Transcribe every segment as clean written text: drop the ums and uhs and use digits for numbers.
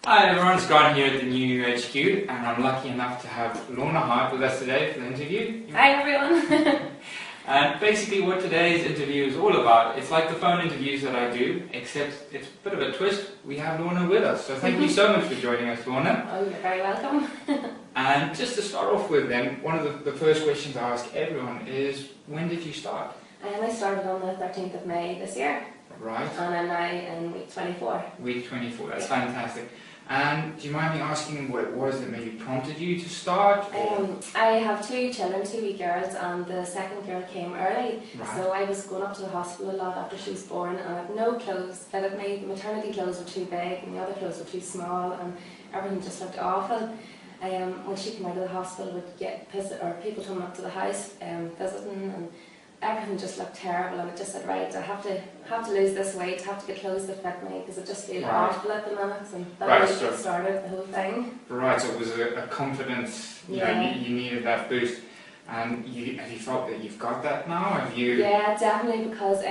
Hi everyone, it's Scott here at the new HQ, and I'm lucky enough to have Lorna with us today for the interview. Hi everyone. And basically what today's interview is all about, it's like the phone interviews that I do, except it's a bit of a twist. We have Lorna with us, so thank you so much for joining us, Lorna. Oh, you're very welcome. And just to start off with then, one of the first questions I ask everyone is, when did you start? I started on the 13th of May this year. Right. And I'm now in week 24. Week 24, that's fantastic. And do you mind me asking what it was that maybe prompted you to start? I have two children, 2 wee girls, and the second girl came early. Right. So I was going up to the hospital a lot after she was born, and I had no clothes fitted me. The maternity clothes were too big and the other clothes were too small, and everything just looked awful. When she came out of the hospital, would get people coming up to the house visiting, and everything just looked terrible, and I just said, right, I have to lose this weight, have to get clothes that fit me, because I just feel awful at the minute, and that really started the whole thing. Right, so it was a confidence, you needed that boost, and have you felt that you've got that now? Have you? Yeah, definitely, because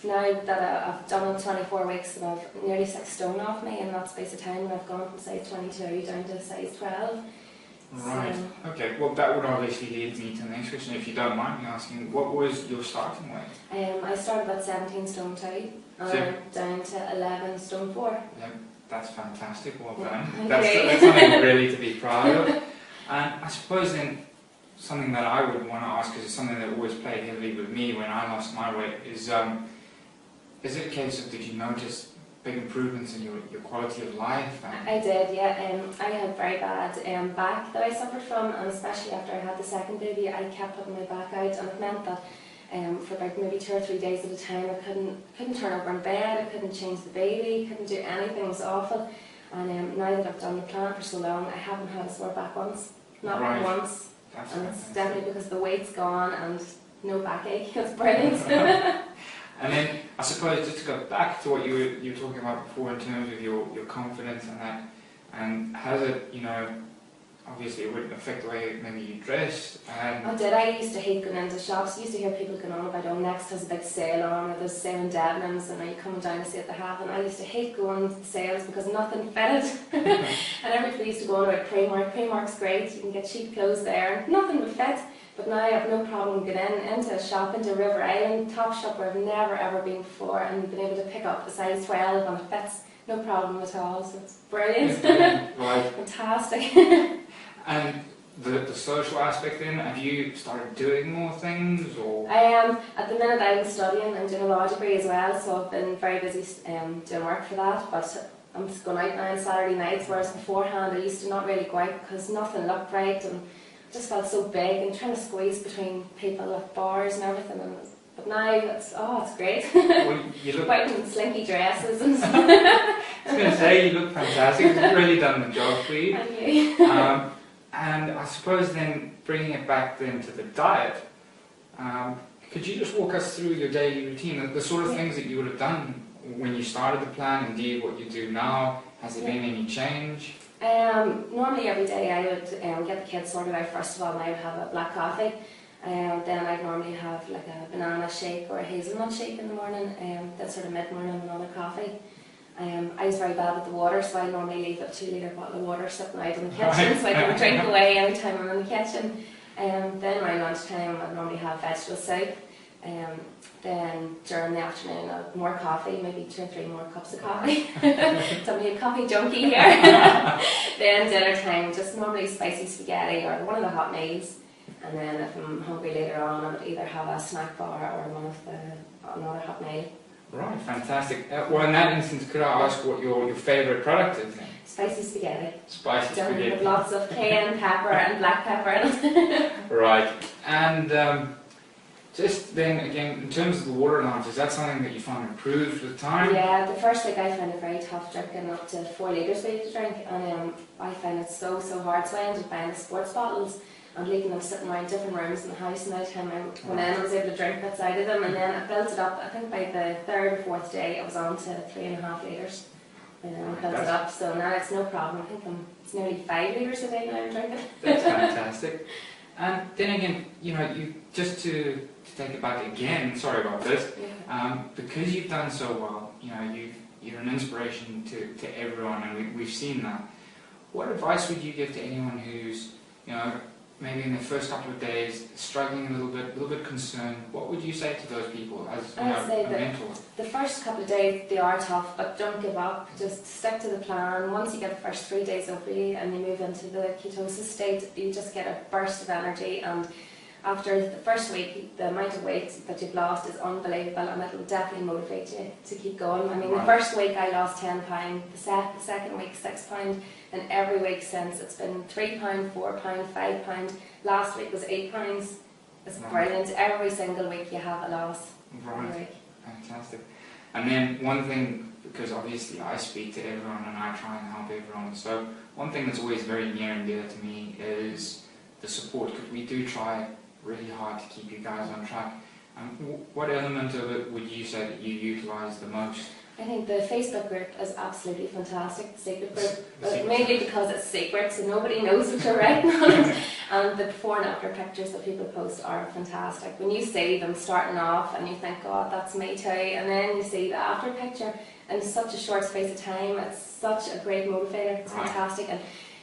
now that I've done 24 weeks, and I've nearly 6 stone off me in that space of time, and I've gone from size 22 down to size 12. Right, okay, well that would obviously lead me to the next question, if you don't mind me asking, what was your starting weight? I started at 17 stone 2, and down to 11 stone 4. Yep, that's fantastic, well done. That's something really to be proud of. And I suppose then, something that I would want to ask, because it's something that always played heavily with me when I lost my weight, is it a case of, did you notice big improvements in your quality of life? I did, yeah. I had very bad back that I suffered from, and especially after I had the second baby, I kept putting my back out, and it meant that for about maybe 2 or 3 days at a time, I couldn't turn over in bed, I couldn't change the baby, couldn't do anything. It was awful. And now that I've done the plan for so long, I haven't had a sore back once, not once. And it's definitely because the weight's gone and no backache. It's brilliant. And then, I suppose, just to go back to what you were talking about before in terms of your confidence and that, and has it, obviously it wouldn't affect the way maybe you dress. Oh, did I? used to hate going into shops. I used to hear people going on about, Next has a big sale on, or there's a sale in Debenhams, and are you coming down to see what they have? And I used to hate going to sales because nothing fitted. And everybody used to go on about Primark. Primark's great, you can get cheap clothes there, nothing would fit. But now I have no problem getting into a shop, into River Island, Topshop, where I've never ever been before, and been able to pick up a size 12 and it fits, no problem at all, so it's brilliant. Right. Fantastic. And the social aspect then, have you started doing more things, or? I am. At the minute I'm studying, I'm doing a law degree as well, so I've been very busy doing work for that, but I'm just going out now on Saturday nights, whereas beforehand I used to not really go out because nothing looked right, and just felt so big and trying to squeeze between people at bars and everything. But now it's great. Well, you look quite in slinky dresses and stuff. I was going to say, you look fantastic. It's really done the job for you. Thank you. And I suppose then, bringing it back then to the diet, could you just walk us through your daily routine, the sort of things that you would have done when you started the plan, indeed what you do now? Has there been any change? Normally every day I would get the kids sorted out first of all, and I would have a black coffee. Then I'd normally have like a banana shake or a hazelnut shake in the morning, then sort of mid-morning another coffee. I was very bad with the water, so I normally leave a 2-litre bottle of water sitting out in the kitchen so I can drink away any time I'm in the kitchen. Then around lunchtime I'd normally have vegetable soup. Then during the afternoon I'd have more coffee, maybe 2 or 3 more cups of coffee. Don't be a coffee junkie here. Then dinner time, just normally spicy spaghetti or one of the hot meals. And then if I'm hungry later on, I would either have a snack bar or another hot meal. Right, fantastic. Well, in that instance, could I ask what your favourite product is then? Spicy spaghetti. Spicy spaghetti. With lots of cayenne pepper and black pepper in it. Right. And just then, again, in terms of the water allowance, is that something that you find improved with time? Yeah, the first week I found it very tough, drinking up to 4 litres we had to drink, and I found it so hard, so I ended up buying the sports bottles and leaving them sitting around different rooms in the house, and by the time I went in I was able to drink bits out of them, and then I built it up. I think by the 3rd or 4th day I was on to 3.5 litres. And I built it up, so now it's no problem. I think it's nearly 5 litres a day now I'm drinking. That's fantastic. And then again, you just to take it back again, sorry about this, because you've done so well, you're an inspiration to everyone, and we've seen that. What advice would you give to anyone who's, you know, maybe in the first couple of days struggling a little bit concerned? What would you say to those people as a mentor? The first couple of days they are tough, but don't give up. Just stick to the plan. Once you get the first 3 days over you and you move into the ketosis state, you just get a burst of energy, and after the first week, the amount of weight that you've lost is unbelievable, and it will definitely motivate you to keep going. I mean, the first week I lost £10, the second week £6, and every week since it's been £3, £4, £5. Last week was £8. It's brilliant. Every single week you have a loss. Right. Fantastic. And then one thing, because obviously I speak to everyone and I try and help everyone, so one thing that's always very near and dear to me is the support, because we do try really hard to keep you guys on track. What element of it would you say that you utilise the most? I think the Facebook group is absolutely fantastic, the secret group, mainly because it's secret, so nobody knows what you're writing on it. And the before and after pictures that people post are fantastic. When you see them starting off and you think, God, that's me too, and then you see the after picture in such a short space of time, it's such a great motivator, it's fantastic. And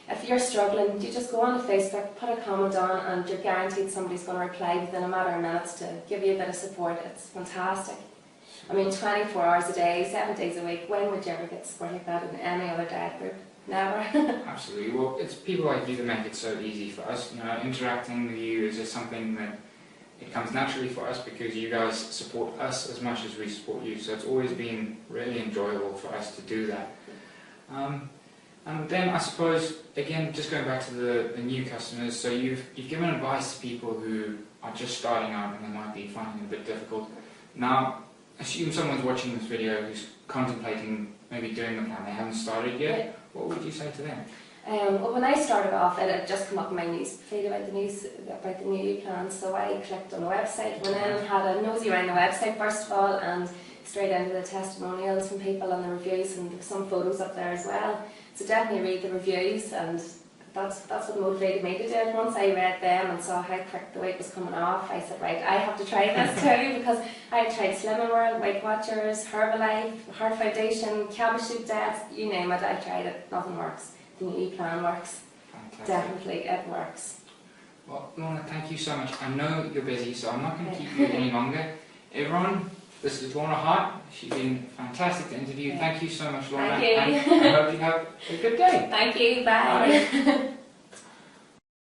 if you're struggling, you just go on to Facebook, put a comment on, and you're guaranteed somebody's going to reply within a matter of minutes to give you a bit of support. It's fantastic. I mean, 24 hours a day, 7 days a week, when would you ever get support like that in any other diet group? Never. Absolutely. Well, it's people like you that make it so easy for us. You know, interacting with you is just something that it comes naturally for us because you guys support us as much as we support you. So it's always been really enjoyable for us to do that. And then I suppose, again, just going back to the new customers, so you've given advice to people who are just starting out and they might be finding it a bit difficult. Now, assume someone's watching this video who's contemplating maybe doing the plan, they haven't started yet. Yeah. What would you say to them? Well, when I started off, it had just come up in my news feed about the new plan, so I clicked on the website, went in, had a nosy around the website first of all, and straight into the testimonials from people and the reviews, and some photos up there as well. So definitely read the reviews, and that's what motivated me to do it. Once I read them and saw how quick the weight was coming off, I said, right, I have to try this too, because I had tried Slimming World, Weight Watchers, Herbalife, Heart Foundation, Cabbage Soup Diets, you name it, I tried it, nothing works. The new plan works. Fantastic. Definitely, it works. Well, Lorna, thank you so much. I know you're busy, so I'm not going to keep you any longer. Everyone, this is Lorna Hart. She's been fantastic to interview. Thank you so much, Lorna. Thank you. And I hope you have a good day. Thank you. Bye. Bye.